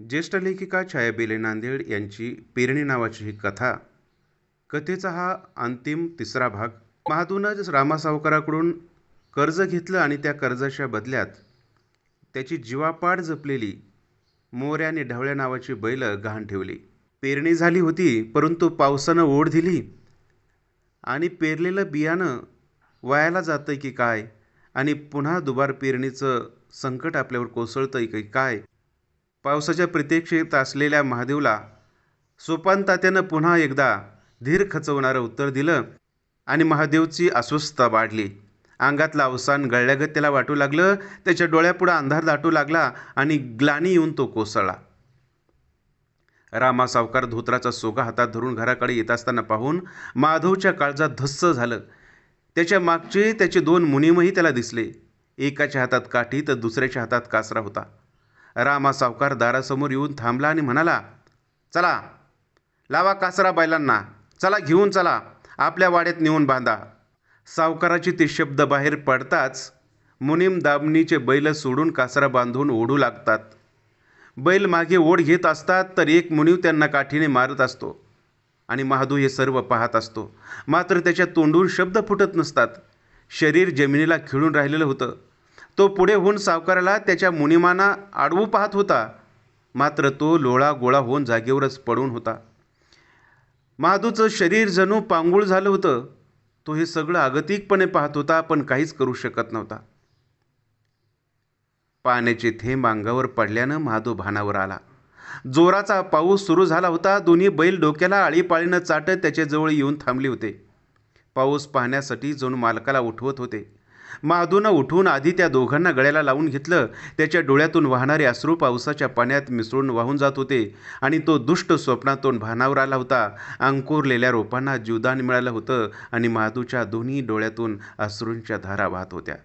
ज्येष्ठ लेखिका छाया बेले नांदेड यांची पेरणी नावाची ही कथा. कथेचा हा अंतिम तिसरा भाग. महादूनच रामा सावकाराकडून कर्ज घेतलं आणि त्या कर्जाच्या बदल्यात त्याची जीवापाड जपलेली मोऱ्या आणि ढवळ्या नावाची बैल गहाण ठेवली. पेरणी झाली होती, परंतु पावसानं ओढ दिली आणि पेरलेलं बियाणं वायाला जातंय की काय, आणि पुन्हा दुबार पेरणीचं संकट आपल्यावर कोसळतंय की काय. पावसाच्या प्रतीक्षेत असलेल्या महादेवला सोपान तात्यानं पुन्हा एकदा धीर खचवणारं उत्तर दिलं आणि महादेवची अस्वस्थता वाढली. अंगातलं अवसान गळल्यागत त्याला वाटू लागलं. त्याच्या डोळ्यापुढं अंधार दाटू लागला आणि ग्लानी येऊन तो कोसळला. रामा सावकार धोत्राचा सोगा हातात धरून घराकडे येत असताना पाहून माधवच्या काळजात धस्स झालं. त्याच्या मागचे त्याचे दोन मुनीमही त्याला दिसले. एकाच्या हातात काठी तर दुसऱ्याच्या हातात कासरा होता. रामा सावकार दारासमोर येऊन थांबला आणि म्हणाला, चला लावा कासरा बैलांना, चला घेऊन चला, आपल्या वाड्यात नेऊन बांधा. सावकाराचे ते शब्द बाहेर पडताच मुनीम दामणीचे बैल सोडून कासरा बांधून ओढू लागतात. बैल मागे ओढ घेत असतात तर एक मुनीव त्यांना काठीने मारत असतो आणि महादू हे सर्व पाहत असतो. मात्र त्याच्या तोंडून शब्द फुटत नसतात. शरीर जमिनीला खिळून राहिलेलं होतं. तो पुढे होऊन सावकाराला त्याच्या मुनिमाना आडवू पाहत होता, मात्र तो लोळा गोळा होऊन जागेवरच पडून होता. महादूचं शरीर जणू पांगुळ झालं होतं. तो हे सगळं अगतिकपणे पाहत होता, पण काहीच करू शकत नव्हता. पाण्याचे थेंब अंगावर पडल्यानं महादू भानावर आला. जोराचा पाऊस सुरू झाला होता. दोन्ही बैल डोक्याला आळीपाळीनं चाटत त्याच्याजवळ येऊन थांबले होते. पाऊस पाहण्यासाठी जणू मालकाला उठवत होते. महादूनं उठून आधी त्या दोघांना गळ्याला लावून घेतलं. त्याच्या डोळ्यातून वाहणारे अश्रू पावसाच्या पाण्यात मिसळून वाहून जात होते आणि तो दुष्ट स्वप्नातून भानावर आला होता. अंकुरलेल्या रोपांना जीवदान मिळालं होतं आणि महादूच्या दोन्ही डोळ्यातून अश्रूंच्या धारा वाहत होत्या.